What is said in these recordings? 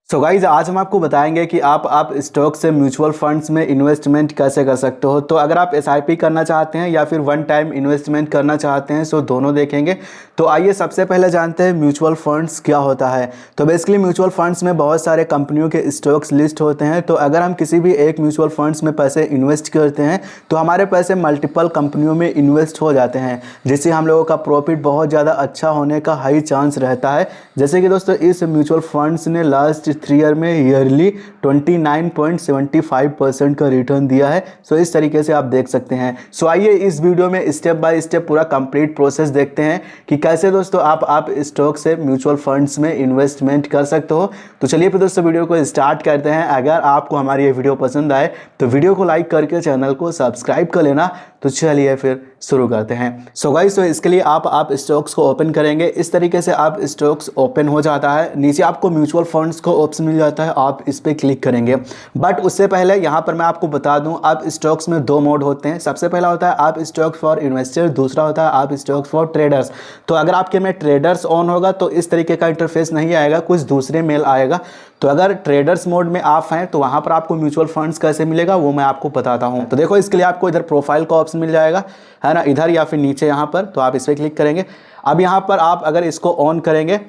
So guys आज हम आपको बताएंगे कि आप स्टॉक से म्यूचुअल फंड्स में इन्वेस्टमेंट कैसे कर सकते हो। तो अगर आप एसआईपी करना चाहते हैं या फिर वन टाइम इन्वेस्टमेंट करना चाहते हैं सो दोनों देखेंगे। तो आइए सबसे पहले जानते हैं म्यूचुअल फंड्स क्या होता है। तो बेसिकली म्यूचुअल फंड्स में बहुत सारे कंपनियों के स्टॉक्स लिस्ट होते हैं। तो अगर हम किसी भी एक म्यूचुअल फंड्स में पैसे इन्वेस्ट करते हैं तो हमारे पैसे मल्टीपल कंपनियों में इन्वेस्ट हो जाते हैं, जिससे हम लोगों का प्रॉफिट बहुत ज़्यादा अच्छा होने का हाई चांस रहता है। जैसे कि दोस्तों इस म्यूचुअल फंड्स ने लास्ट 3 ईयर में ईयरली 29.75% का रिटर्न दिया है। सो इस तरीके से आप देख सकते हैं। सो आइए इस वीडियो में स्टेप बाय स्टेप पूरा कंप्लीट प्रोसेस देखते हैं कि कैसे दोस्तों आप स्टॉक से म्यूचुअल फंड्स में इन्वेस्टमेंट कर सकते हो। तो चलिए फिर दोस्तों वीडियो को स्टार्ट करते हैं। अगर आपको हमारी ये वीडियो पसंद आए तो वीडियो को लाइक करके चैनल को सब्सक्राइब कर लेना। तो चलिए फिर शुरू करते हैं। सो गाइस तो इसके लिए आप स्टॉक्स को ओपन करेंगे। इस तरीके से आप स्टॉक्स ओपन हो जाता है। नीचे आपको म्यूचुअल फंड्स को ऑप्शन मिल जाता है, आप इस पर क्लिक करेंगे। बट उससे पहले यहाँ पर मैं आपको बता दूं, आप स्टॉक्स में 2 मोड होते हैं। सबसे पहला होता है आप स्टॉक्स फॉर इन्वेस्टर्स, दूसरा होता है आप स्टॉक्स फॉर ट्रेडर्स। तो अगर आपके में ट्रेडर्स ऑन होगा तो इस तरीके का इंटरफेस नहीं आएगा, कुछ दूसरे मेल आएगा। तो अगर ट्रेडर्स मोड में आप हैं तो वहां पर आपको म्यूचुअल फंड्स कैसे मिलेगा वो मैं आपको बताता हूं। तो देखो इसके लिए आपको इधर प्रोफाइल का ऑप्शन मिल जाएगा, है ना, इधर या फिर नीचे यहाँ पर। तो आप इस पर क्लिक करेंगे। अब यहाँ पर आप अगर इसको ऑन करेंगे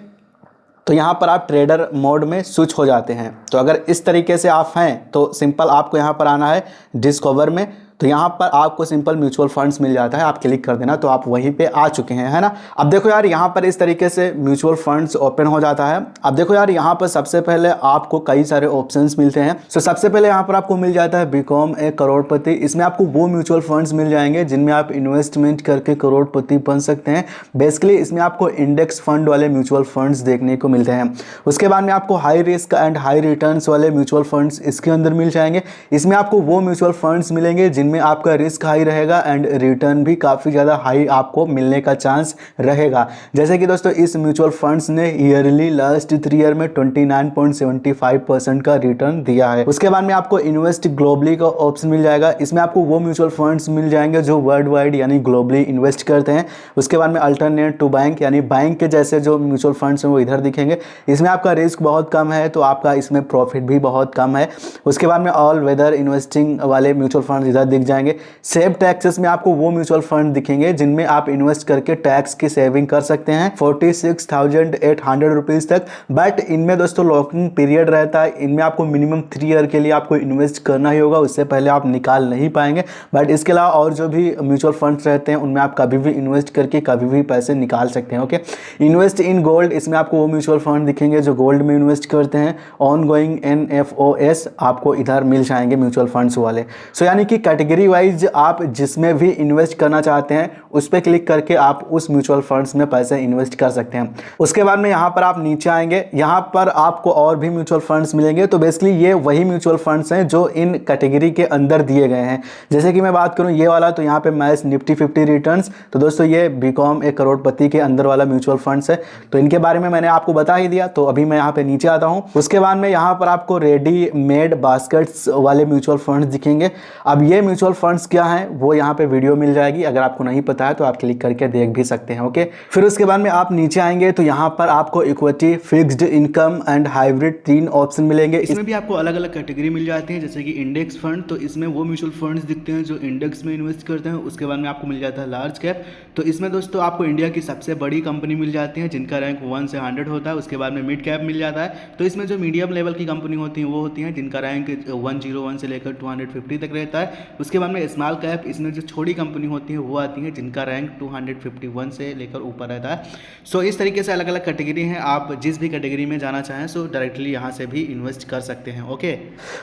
तो यहाँ पर आप ट्रेडर मोड में स्विच हो जाते हैं। तो अगर इस तरीके से आप हैं तो सिंपल आपको यहाँ पर आना है डिस्कवर में। तो यहाँ पर आपको सिंपल म्यूचुअल फंड्स मिल जाता है, आप क्लिक कर देना तो आप वहीं पे आ चुके हैं, है ना। अब देखो यार यहाँ पर इस तरीके से म्यूचुअल फंड्स ओपन हो जाता है। अब देखो यार यहाँ पर सबसे पहले आपको कई सारे ऑप्शंस मिलते हैं। तो सबसे पहले यहाँ पर आपको मिल जाता है बिकॉम ए करोड़पति। इसमें आपको वो म्यूचुअल फंड्स मिल जाएंगे जिनमें आप इन्वेस्टमेंट करके करोड़पति बन सकते हैं। बेसिकली इसमें आपको इंडेक्स फंड वाले म्यूचुअल फंड्स देखने को मिलते हैं। उसके बाद में आपको high risk and high returns वाले म्यूचुअल फंड्स इसके अंदर मिल जाएंगे। इसमें आपको वो म्यूचुअल फंड्स मिलेंगे जिनमें आपका रिस्क हाई रहेगा एंड रिटर्न भी काफ़ी ज़्यादा हाई आपको मिलने का चांस रहेगा। जैसे कि दोस्तों इस म्यूचुअल फंड्स ने ईयरली लास्ट 3 ईयर में 29.75% का रिटर्न दिया है। उसके बाद में आपको इन्वेस्ट ग्लोबली का ऑप्शन मिल जाएगा। इसमें आपको वो म्यूचुअल फंड्स मिल जाएंगे जो वर्ल्ड वाइड यानी ग्लोबली इन्वेस्ट करते हैं। उसके बाद में अल्टरनेट टू बैंक यानी बैंक के जैसे जो म्यूचुअल फंड्स हैं वो इधर दिखेंगे। इसमें आपका रिस्क बहुत कम है तो आपका इसमें प्रॉफिट भी बहुत कम है। उसके बाद में ऑल वेदर इन्वेस्टिंग वाले म्यूचुअल फंड्स इधर दिख जाएंगे। सेव टैक्सेस में आपको वो म्यूचुअल फंड दिखेंगे जिनमें आप इन्वेस्ट करके टैक्स की सेविंग कर सकते हैं 46,800 रुपीज तक। बट इनमें दोस्तों लॉकिंग पीरियड रहता है। इनमें आपको मिनिमम 3 ईयर के लिए आपको इन्वेस्ट करना ही होगा, उससे पहले आप निकाल नहीं पाएंगे। बट इसके अलावा और जो भी म्यूचुअल फंड्स रहते हैं उनमें आप कभी भी इन्वेस्ट करके कभी भी पैसे निकाल सकते हैं। ओके, इन्वेस्ट इन गोल्ड, इसमें आपको वो म्यूचुअल फंड दिखेंगे जो गोल्ड में इन्वेस्ट करते हैं। ऑन गोइंग NFOS आपको इधर मिल जाएंगे म्यूचुअल फंड्स वाले। सो यानी कि कैटेगरी वाइज आप जिसमें भी इन्वेस्ट करना चाहते हैं उस पर क्लिक करके आप उस म्यूचुअल फंड्स में पैसे इन्वेस्ट कर सकते हैं। उसके बाद में यहाँ पर आप नीचे आएंगे, यहाँ पर आपको और भी म्यूचुअल फंड्स मिलेंगे। तो बेसिकली ये वही म्यूचुअल फंड्स हैं जो इन कैटेगरी के अंदर दिए गए हैं। जैसे कि मैं बात करूँ ये वाला, तो यहाँ पे मैच निफ्टी 50 रिटर्न्स। तो दोस्तों ये बिकॉम ए करोड़पति के अंदर वाला म्यूचुअल फंड्स है। तो इनके बारे में मैंने आपको बता ही दिया। तो अभी मैं यहाँ पे नीचे आता हूँ। उसके बाद में यहाँ पर आपको रेडीमेड बास्केट्स वाले म्यूचुअल फंड्स दिखेंगे। अब ये म्यूचुअल फंड्स क्या है वो यहाँ पे वीडियो मिल जाएगी। अगर आपको नहीं पता है तो आप क्लिक करके देख भी सकते हैं। ओके, फिर उसके बाद में आप नीचे आएंगे तो यहाँ पर आपको equity, fixed income and hybrid 3 option मिलेंगे। इसमें भी आपको अलग अलग कैटेगरी मिल जाती है। जैसे कि इंडेक्स फंड, तो इसमें वो म्यूचुअल फंड्स दिखते हैं जो इंडेक्स में इन्वेस्ट करते हैं। उसके बाद में आपको मिल जाता है लार्ज कैप। तो इसमें दोस्तों आपको इंडिया की सबसे बड़ी कंपनी मिल जाती है जिनका रैंक 1 से 100 होता है। उसके बाद में मिड कैप मिल जाता है। तो इसमें जो मीडियम लेवल की कंपनी होती है वो होती है जिनका रैंक 101 से लेकर 250 तक रहता है। उसके बाद में स्मॉल कैप, इसमें जो छोटी कंपनी होती है वो आती है जिनका रैंक 251 से लेकर ऊपर रहता है। सो इस तरीके से अलग अलग कैटेगरी हैं। आप जिस भी कैटेगरी में जाना चाहें सो डायरेक्टली यहाँ से भी इन्वेस्ट कर सकते हैं। ओके,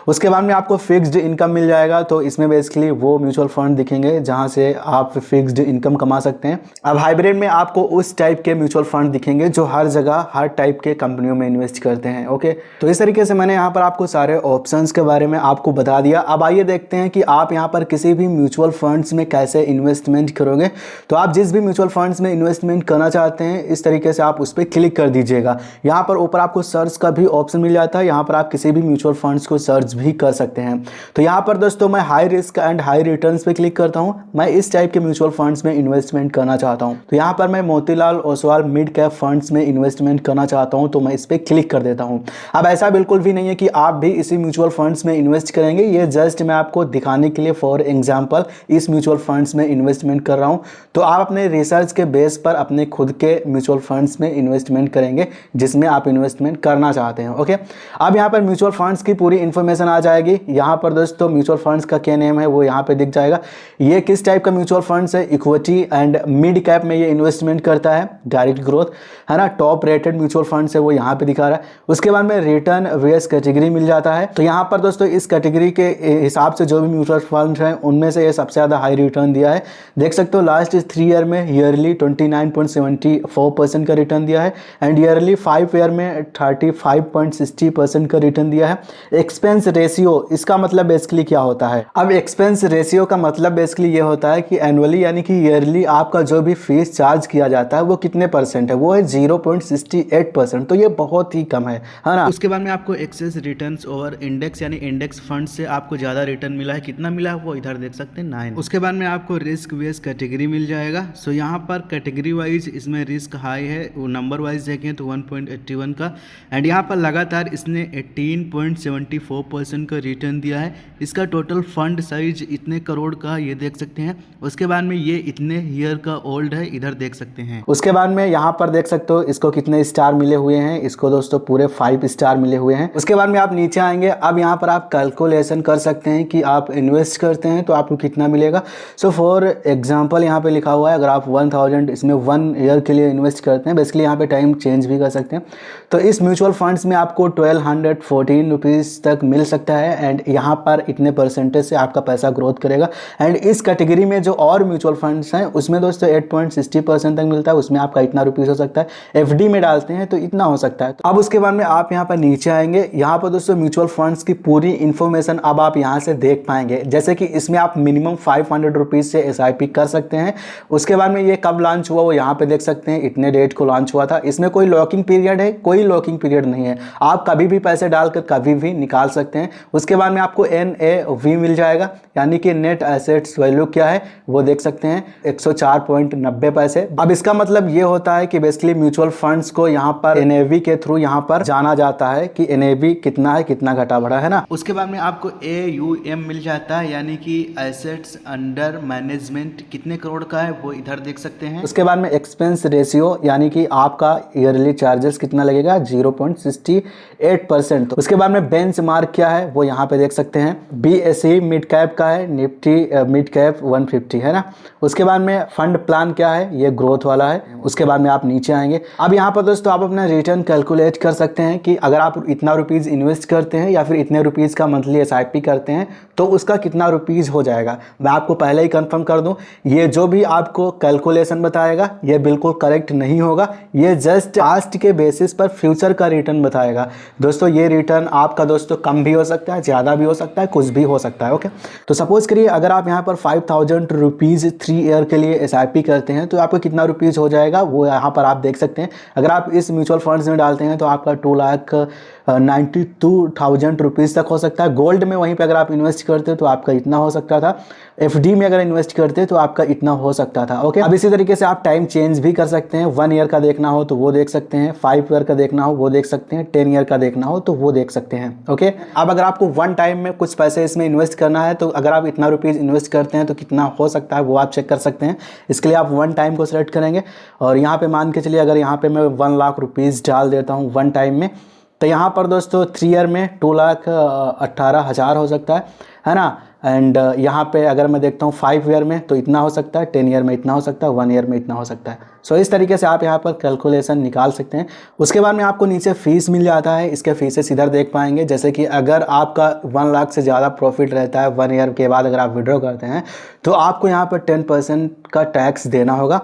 उसके बाद में आपको फिक्स्ड इनकम मिल जाएगा। तो इसमें बेसिकली वो म्यूचुअल फंड दिखेंगे जहाँ से आप फिक्स्ड इनकम कमा सकते हैं। अब हाइब्रिड में आपको उस टाइप के म्यूचुअल फंड दिखेंगे जो हर जगह हर टाइप के कंपनियों में इन्वेस्ट करते हैं। ओके, तो इस तरीके से मैंने यहाँ पर आपको सारे ऑप्शंस के बारे में आपको बता दिया। अब आइए देखते हैं कि आप यहाँ पर किसी भी म्यूचुअल फंड्स में कैसे इन्वेस्टमेंट करोगे। तो आप जिस भी म्यूचुअल फंड्स में इन्वेस्टमेंट करना चाहते हैं इस तरीके से आप उस पर क्लिक कर दीजिएगा। यहाँ पर ऊपर आपको सर्च का भी ऑप्शन मिल जाता है, यहाँ पर आप किसी भी म्यूचुअल फंड्स को सर्च भी कर सकते हैं। तो यहाँ पर दोस्तों मैं high risk and high returns पे क्लिक करता हूँ। मैं इस टाइप के म्यूचुअल फंड्स में इन्वेस्टमेंट करना चाहता हूँ, तो यहाँ पर मैं Motilal Oswal mid cap funds में इन्वेस्टमेंट करना चाहता हूँ, तो मैं इस पर क्लिक कर देता हूँ। अब ऐसा बिल्कुल भी नहीं है कि आप भी इसी म्यूचुअल फंड्स में इन्वेस्ट करेंगे, ये जस्ट मैं आपको दिखाने के लिए फॉर एग्जांपल इस म्यूचुअल फंड्स में इन्वेस्टमेंट कर रहा हूँ। तो आप अपने रिसर्च के बेस पर अपने खुद के म्यूचुअल फंड्स में इन्वेस्टमेंट करेंगे जिसमें आप इन्वेस्टमेंट करना चाहते हैं। ओके, अब यहाँ पर म्यूचुअल फंड्स की पूरी इन्फॉर्मेशन आ जाएगी। यहाँ पर दोस्तों म्यूचुअल फंड्स का क्या नेम है वो यहाँ पे दिख जाएगा। ये किस टाइप का म्यूचुअल फंड्स है, इक्विटी एंड मिड कैप में ये इन्वेस्टमेंट करता है, डायरेक्ट ग्रोथ है ना, टॉप रेटेड म्यूचुअल फंड्स है वो यहाँ पे दिखा रहा है। उसके बाद में रिटर्न वेस कैटेगरी मिल जाता है। तो यहाँ पर दोस्तों इस कैटेगरी के हिसाब से जो भी म्यूचुअल फंड हैं उनमें से ये सबसे ज़्यादा हाई रिटर्न दिया है। देख सकते हो लास्ट 3 ईयर में ईयरली 29.74% का रिटर्न दिया है एंड ईयरली 5 ईयर में 35.60% का रिटर्न दिया है। एक्सपेंस रेशियो, इसका मतलब बेसिकली क्या होता है? अब एक्सपेंस रेशियो का मतलब बेसिकली ये होता है कि एनुअली यानी कि ईयरली आपका जो भी फीस चार्ज किया जाता है वो कितने परसेंट है, वो है 0.68%। तो ये बहुत ही कम है ना। उसके बाद में आपको एक्सेस रिटर्न्स ओवर इंडेक्स यानी इंडेक्स फंड से आपको ज़्यादा रिटर्न मिला है, कितना मिला है वो इधर देख सकते हैं 9। उसके बाद में आपको रिस्क बेस कैटेगरी मिल जाएगा। सो यहाँ पर कैटेगरी वाइज इसमें रिस्क हाई है, वो नंबर वाइज देखें तो 1.81 का एंड यहाँ पर लगातार इसने 18.74% का रिटर्न दिया है। इसका टोटल फंड साइज इतने करोड़ का ये देख सकते हैं। उसके बाद में ये इतने ईयर का ओल्ड है, इधर देख सकते हैं। उसके बाद में यहाँ पर देख सकते हो इसको कितने स्टार मिले हुए हैं, इसको दोस्तों पूरे 5 स्टार मिले हुए हैं। उसके बाद में आप नीचे आएंगे, अब यहाँ पर आप कैलकुलेशन कर सकते हैं कि आप इन्वेस्ट करते हैं तो आपको कितना मिलेगा। सो फॉर एग्जाम्पल यहाँ पे लिखा हुआ है अगर आप 1000 इसमें 1 ईयर के लिए इन्वेस्ट करते हैं, बेसिकली यहाँ पे टाइम चेंज भी कर सकते हैं। तो इस म्यूचुअल फंड्स में आपको 1214 रुपीज़ तक मिल सकता है एंड यहाँ पर इतने परसेंटेज से आपका पैसा ग्रोथ करेगा। एंड इस कैटेगरी में जो और म्यूचुअल फंड्स हैं उसमें दोस्तों 8.60% तक मिलता है, उसमें आपका इतना रुपीज़ हो सकता है। एफडी में डालते हैं तो इतना हो सकता है। तो अब उसके बाद में आप यहाँ पर नीचे आएंगे, यहाँ पर दोस्तों म्यूचुअल फंड्स की पूरी इन्फॉर्मेशन अब आप यहाँ से देख पाएंगे। जैसे कि इसमें आप मिनिमम 500 रुपीज़ से SIP कर सकते हैं। उसके बाद में ये कब लॉन्च हुआ वो यहाँ पे देख सकते हैं, इतने डेट को लॉन्च हुआ था। इसमें कोई लॉकिंग पीरियड है? कोई लॉकिंग पीरियड नहीं है, आप कभी भी पैसे डालकर कभी भी निकाल सकते हैं। उसके बाद में आपको NAV मिल जाएगा यानी कि नेट एसेट्स वैल्यू क्या है वो देख सकते हैं 104.90 पैसे। अब इसका मतलब ये होता है कि बेसिकली म्यूचुअल फंड्स को यहाँ पर NAV के थ्रू यहाँ पर जाना जाता है कि NAV कितना है, कितना घटा बढ़ा है ना। उसके बाद में आपको AUM मिल जाता है यानी कि एसेट्स अंडर मैनेजमेंट कितने करोड़ का है वो इधर देख सकते हैं। उसके बाद में एक्सपेंस रेशियो यानी कि आपका ईयरली चार्जेस कितना लगेगा 0.68%। उसके बाद में बेंचमार्क क्या है वो यहाँ पे देख सकते हैं। BSE मिड कैप का है, निफ्टी मिड कैप 150 है ना। उसके बाद में फंड प्लान क्या है, ये ग्रोथ वाला है। उसके बाद में आप नीचे आएंगे, अब यहाँ पर दोस्तों आप अपना रिटर्न कैलकुलेट कर सकते हैं कि अगर आप इतना रुपीज़ इन्वेस्ट करते हैं या फिर इतने रुपीज़ का मंथली SIP करते हैं तो उसका कितना रुपीज़ हो जाएगा। मैं आपको पहले ही कंफर्म कर दूं, ये जो भी आपको कैलकुलेशन बताएगा ये बिल्कुल करेक्ट नहीं होगा, ये जस्ट पास्ट के बेसिस पर फ्यूचर का रिटर्न बताएगा। दोस्तों ये रिटर्न आपका दोस्तों कम भी हो सकता है, ज़्यादा भी हो सकता है, कुछ भी हो सकता है। ओके, तो सपोज करिए अगर आप यहाँ पर 5000 रुपीज़ 3 ईयर के लिए SIP करते हैं तो आपको कितना रुपीज़ हो जाएगा वो यहाँ पर आप देख सकते हैं। अगर आप इस म्यूचुअल फंड्स में डालते हैं तो आपका 2,92,000 रुपीज़ तक हो सकता है। गोल्ड में वहीं पे अगर आप इन्वेस्ट करते हो तो आपका इतना हो सकता था। FD में अगर इन्वेस्ट करते तो आपका इतना हो सकता था। ओके, अब इसी तरीके से आप टाइम चेंज भी कर सकते हैं। 1 ईयर का देखना हो तो वो देख सकते हैं, 5 ईयर का देखना हो वो देख सकते हैं, 10 ईयर का देखना हो तो वो देख सकते हैं। ओके, अब अगर आपको 1 टाइम में कुछ पैसे इसमें इन्वेस्ट करना है तो अगर आप इतना रुपीज़ इन्वेस्ट करते हैं तो कितना हो सकता है वो आप चेक कर सकते हैं। इसके लिए आप 1 टाइम को सेलेक्ट करेंगे और यहाँ पे मान के चलिए अगर यहाँ पे मैं 1 लाख रुपीज़ डाल देता हूँ 1 टाइम में, तो यहाँ पर दोस्तों 3 ईयर में 2,18,000 हो सकता है ना। एंड यहाँ पे अगर मैं देखता हूँ 5 ईयर में तो इतना हो सकता है, 10 ईयर में इतना हो सकता है, 1 ईयर में इतना हो सकता है। सो इस तरीके से आप यहाँ पर कैलकुलेशन निकाल सकते हैं। उसके बाद में आपको नीचे फीस मिल जाता है, इसके फीसेस इधर देख पाएंगे। जैसे कि अगर आपका 1 लाख से ज़्यादा प्रॉफिट रहता है 1 ईयर के बाद अगर आप विड्रॉ करते हैं तो आपको यहाँ पर 10% का टैक्स देना होगा।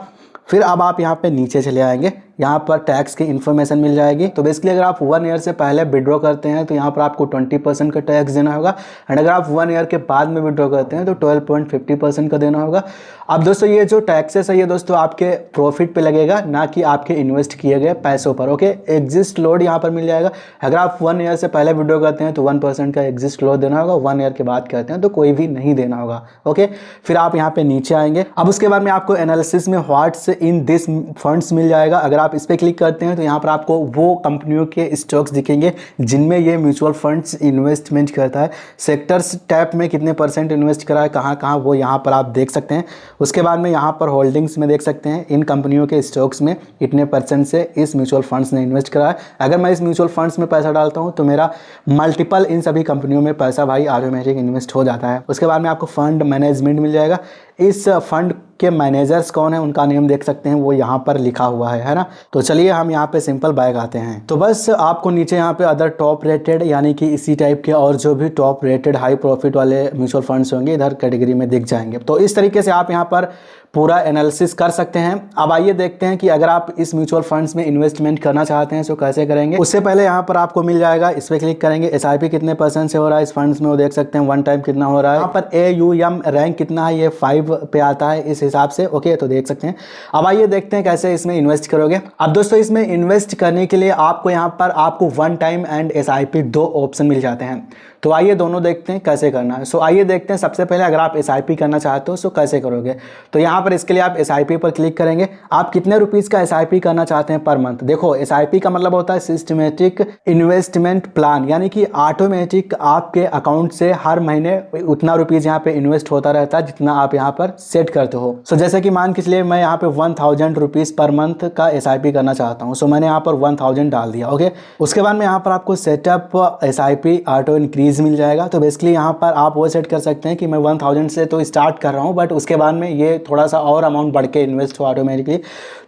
फिर अब आप यहाँ पे नीचे चले आएंगे, यहाँ पर टैक्स की इन्फॉर्मेशन मिल जाएगी। तो बेसिकली अगर आप 1 ईयर से पहले विड्रॉ करते हैं तो यहाँ पर आपको 20% का टैक्स देना होगा, एंड अगर आप 1 ईयर के बाद में विड्रॉ करते हैं तो 12.50% का देना होगा। अब दोस्तों ये जो टैक्सेस है ये दोस्तों आपके प्रॉफिट पे लगेगा, ना कि आपके इन्वेस्ट किए गए पैसों पर। ओके, एग्जिस्ट लोड यहाँ पर मिल जाएगा। अगर आप 1 ईयर से पहले विड्रॉ करते हैं तो 1% का एग्जिस्ट लोड देना होगा, 1 ईयर के बाद करते हैं तो कोई भी नहीं देना होगा। ओके, फिर आप यहाँ पे नीचे आएंगे। अब उसके बाद में आपको एनालिसिस में व्हाट्स इन दिस फंड्स मिल जाएगा। अगर आप इस पर क्लिक करते हैं तो यहाँ पर आपको वो कंपनियों के स्टॉक्स दिखेंगे जिनमें ये म्यूचुअल फंड्स इन्वेस्टमेंट करता है। सेक्टर्स टैब में कितने % इन्वेस्ट करा है, कहाँ कहाँ, वो यहाँ पर आप देख सकते हैं। उसके बाद में यहाँ पर होल्डिंग्स में देख सकते हैं इन कंपनियों के स्टॉक्स में इतने % से इस म्यूचुअल फंड्स ने इन्वेस्ट करा है। अगर मैं इस म्यूचुअल फंड्स में पैसा डालता हूँ तो मेरा मल्टीपल इन सभी कंपनियों में पैसा भाई ऑटोमेटिक इन्वेस्ट हो जाता है। उसके बाद में आपको फंड मैनेजमेंट मिल जाएगा। इस फंड के मैनेजर्स कौन है उनका नेम देख सकते हैं, वो यहाँ पर लिखा हुआ है ना। तो चलिए हम यहाँ पे सिंपल बैक आते हैं। तो बस आपको नीचे यहाँ पे अदर टॉप रेटेड यानी कि इसी टाइप के और जो भी टॉप रेटेड हाई प्रॉफिट वाले म्यूचुअल फंड्स होंगे इधर कैटेगरी में दिख जाएंगे। तो इस तरीके से आप यहाँ पर पूरा एनालिसिस कर सकते हैं। अब आइए देखते हैं कि अगर आप इस म्यूचुअल फंड्स में इन्वेस्टमेंट करना चाहते हैं तो कैसे करेंगे। उससे पहले यहाँ पर आपको मिल जाएगा, इस पर क्लिक करेंगे, SIP कितने % से हो रहा है इस फंड्स में वो देख सकते हैं, 1 टाइम कितना हो रहा है। यहाँ पर AUM रैंक कितना है, ये 5 पे आता है इस हिसाब से। ओके, तो देख सकते हैं। अब आइए देखते हैं कैसे इसमें इन्वेस्ट करोगे। अब दोस्तों इसमें इन्वेस्ट करने के लिए आपको यहाँ पर आपको 1 टाइम एंड SIP 2 ऑप्शन मिल जाते हैं। तो आइए दोनों देखते हैं कैसे करना है। सो आइए देखते हैं सबसे पहले अगर आप SIP करना चाहते हो तो कैसे करोगे। तो यहाँ पर इसके लिए आप SIP पर क्लिक करेंगे। आप कितने रुपीस का SIP करना चाहते हैं पर मंथ। देखो SIP का मतलब होता है सिस्टमेटिक इन्वेस्टमेंट प्लान, यानी कि ऑटोमेटिक आपके अकाउंट से हर महीने उतना रुपीस यहाँ पे इन्वेस्ट होता रहता है जितना आप यहाँ पर सेट करते हो। सो जैसे कि मान के चलिए मैं यहाँ पे 1000 रुपीस पर मंथ का SIP करना चाहता हूँ। सो मैंने यहाँ पर 1000 डाल दिया। ओके, उसके बाद में यहाँ पर आपको सेटअप SIP ऑटो इंक्रीज मिल जाएगा। तो बेसिकली यहाँ पर आप वो सेट कर सकते हैं कि मैं 1000 से तो स्टार्ट कर रहा हूँ, बट उसके बाद में ये थोड़ा सा और अमाउंट बढ़ के इन्वेस्ट हो ऑटोमेटिकली।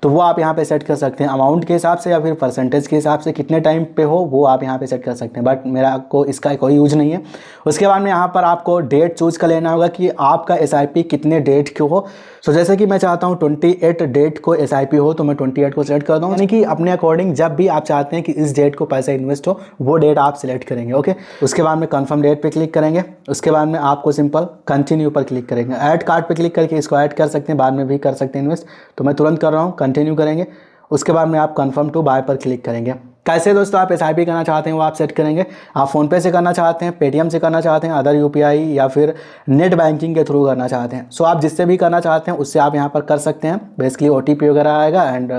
तो वो आप यहाँ पे सेट कर सकते हैं अमाउंट के हिसाब से या फिर परसेंटेज के हिसाब से, कितने टाइम पे हो वो आप यहाँ पे सेट कर सकते हैं। बट मेरा को इसका कोई यूज नहीं है। उसके बाद में यहाँ पर आपको डेट चूज कर लेना होगा कि आपका SIP कितने डेट के हो। सो जैसे कि मैं चाहता हूँ 28 डेट को SIP हो तो मैं 28 को सेलेक्ट करता हूँ, यानी कि अपने अकॉर्डिंग जब भी आप चाहते हैं कि इस डेट को पैसा इन्वेस्ट हो वो डेट आप सिलेक्ट करेंगे। ओके, उसके बाद में कंफर्म डेट पे क्लिक करेंगे। उसके बाद में आपको सिंपल कंटिन्यू पर क्लिक करेंगे। ऐड कार्ड पे क्लिक करके इसको ऐड कर सकते हैं, बाद में भी कर सकते हैं इन्वेस्ट। तो मैं तुरंत कर रहा हूँ, कंटिन्यू करेंगे। उसके बाद में आप कंफर्म टू बाय पर क्लिक करेंगे। कैसे दोस्तों आप SIP करना चाहते हैं वो आप सेट करेंगे। आप फ़ोनपे से करना चाहते हैं, पेटीएम से करना चाहते हैं, अदर UPI या फिर नेट बैंकिंग के थ्रू करना चाहते हैं। सो आप जिससे भी करना चाहते हैं उससे आप यहाँ पर कर सकते हैं। बेसिकली OTP वगैरह आएगा एंड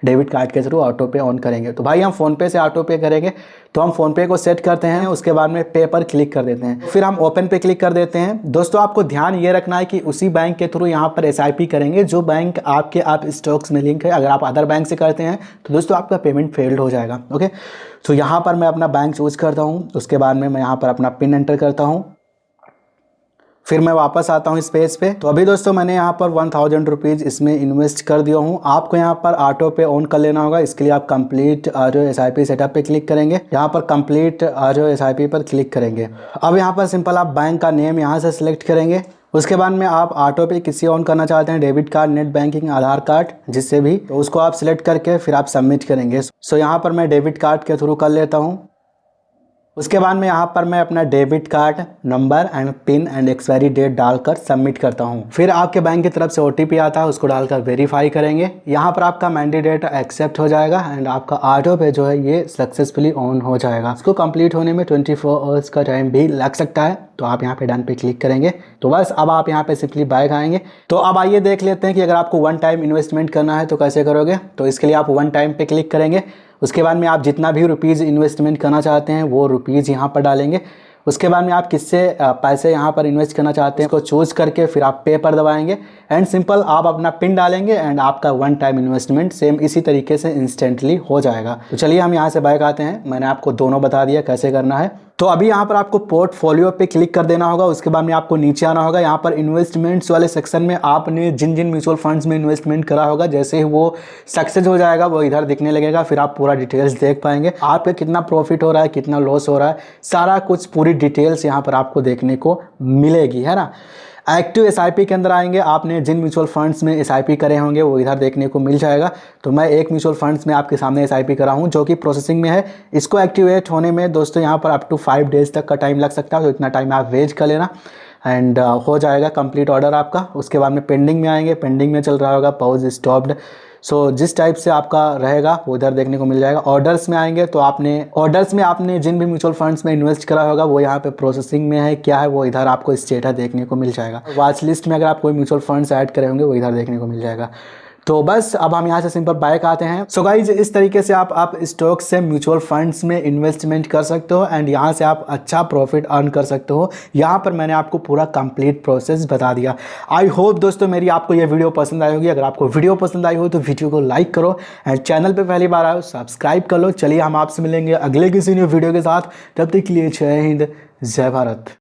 डेबिट कार्ड के थ्रू ऑटो पे ऑन करेंगे। तो भाई हम फ़ोनपे से ऑटो पे करेंगे तो हम फ़ोनपे को सेट करते हैं। उसके बाद में पे पर क्लिक कर देते हैं, फिर हम ओपन पे क्लिक कर देते हैं। दोस्तों आपको ध्यान ये रखना है कि उसी बैंक के थ्रू यहाँ पर SIP करेंगे जो बैंक आपके आप स्टॉक्स में लिंक है। अगर आप अदर बैंक से करते हैं तो दोस्तों आपका पेमेंट फेल्ड हो जाएगा। ओके, तो यहाँ पर मैं अपना बैंक चूज करता हूँ। उसके बाद में मैं यहाँ पर अपना पिन एंटर करता हूँ, फिर मैं वापस आता हूँ इस पेज पे। तो अभी दोस्तों मैंने यहाँ पर 1000 रुपीज़ इसमें इन्वेस्ट कर दिया हूँ। आपको यहाँ पर ऑटो पे ऑन कर लेना होगा। इसके लिए आप कंप्लीट ऑटो SIP सेटअप पे क्लिक करेंगे। यहाँ पर कंप्लीट ऑटो SIP पर क्लिक करेंगे। अब यहाँ पर सिंपल आप बैंक का नेम यहाँ से सिलेक्ट करेंगे। उसके बाद में आप ऑटो पे किसी ऑन करना चाहते हैं, डेबिट कार्ड, नेट बैंकिंग, आधार कार्ड, जिससे भी, तो उसको आप सिलेक्ट करके फिर आप सबमिट करेंगे। सो यहाँ पर मैं डेबिट कार्ड के थ्रू कर लेता हूँ। उसके बाद में यहाँ पर मैं अपना debit card number and pin and expiry date डालकर सबमिट करता हूँ। फिर आपके बैंक की तरफ से OTP आता है, उसको डालकर वेरीफाई करेंगे। यहाँ पर आपका मैंडेट एक्सेप्ट हो जाएगा एंड आपका ऑटो पे जो है ये सक्सेसफुली ऑन हो जाएगा। इसको कंप्लीट होने में 24 आवर्स का टाइम भी लग सकता है। तो आप यहाँ पे डन पे क्लिक करेंगे। तो बस अब आप यहाँ पे सिंपली बैक आएंगे। तो अब आइए देख लेते हैं कि अगर आपको 1 टाइम इन्वेस्टमेंट करना है तो कैसे करोगे। तो इसके लिए आप 1 टाइम पे क्लिक करेंगे। उसके बाद में आप जितना भी रुपीज़ इन्वेस्टमेंट करना चाहते हैं वो रुपीज़ यहाँ पर डालेंगे। उसके बाद में आप किससे पैसे यहाँ पर इन्वेस्ट करना चाहते हैं उसको चूज़ करके फिर आप पे पर दबाएंगे एंड सिंपल आप अपना पिन डालेंगे एंड आपका 1 टाइम इन्वेस्टमेंट सेम इसी तरीके से इंस्टेंटली हो जाएगा। तो चलिए हम यहाँ से बैक आते हैं। मैंने आपको दोनों बता दिया कैसे करना है। तो अभी यहाँ पर आपको पोर्टफोलियो पे क्लिक कर देना होगा। उसके बाद में आपको नीचे आना होगा। यहाँ पर इन्वेस्टमेंट्स वाले सेक्शन में आपने जिन जिन म्यूचुअल फंड्स में इन्वेस्टमेंट करा होगा जैसे ही वो सक्सेस हो जाएगा वो इधर दिखने लगेगा। फिर आप पूरा डिटेल्स देख पाएंगे, आपका कितना प्रॉफिट हो रहा है, कितना लॉस हो रहा है, सारा कुछ पूरी डिटेल्स यहाँ पर आपको देखने को मिलेगी, है ना। एक्टिव एसआईपी के अंदर आएंगे, आपने जिन म्यूचुअल फंड्स में एसआईपी करे होंगे वो इधर देखने को मिल जाएगा। तो मैं एक म्यूचुअल फंड्स में आपके सामने एसआईपी करा हूँ जो कि प्रोसेसिंग में है। इसको एक्टिवेट होने में दोस्तों यहाँ पर अप टू 5 डेज तक का टाइम लग सकता है, तो इतना टाइम आप वेट कर लेना एंड हो जाएगा कंप्लीट ऑर्डर आपका। उसके बाद में पेंडिंग में आएंगे, पेंडिंग में चल रहा होगा पॉज स्टॉप्ड। सो जिस टाइप से आपका रहेगा वो इधर देखने को मिल जाएगा। ऑर्डर्स में आएंगे तो ऑर्डर्स में आपने जिन भी म्यूचुअल फंड्स में इन्वेस्ट करा होगा वो यहाँ पे प्रोसेसिंग में है क्या है वो इधर आपको स्टेटस देखने को मिल जाएगा। वॉच लिस्ट में अगर आप कोई म्यूचुअल फंड्स ऐड करे होंगे वो इधर देखने को मिल जाएगा। तो बस अब हम यहाँ से सिंपल बाय का आते हैं। सो गाइज इस तरीके से आप स्टॉक से म्यूचुअल फंड्स में इन्वेस्टमेंट कर सकते हो एंड यहाँ से आप अच्छा प्रॉफिट अर्न कर सकते हो। यहाँ पर मैंने आपको पूरा कंप्लीट प्रोसेस बता दिया। आई होप दोस्तों मेरी आपको ये वीडियो पसंद आई होगी। अगर आपको वीडियो पसंद आई हो तो वीडियो को लाइक करो एंड चैनल पर पहली बार आए हो सब्सक्राइब कर लो। चलिए हम आपसे मिलेंगे अगले किसी न्यू वीडियो के साथ, तब तक के लिए जय हिंद जय भारत।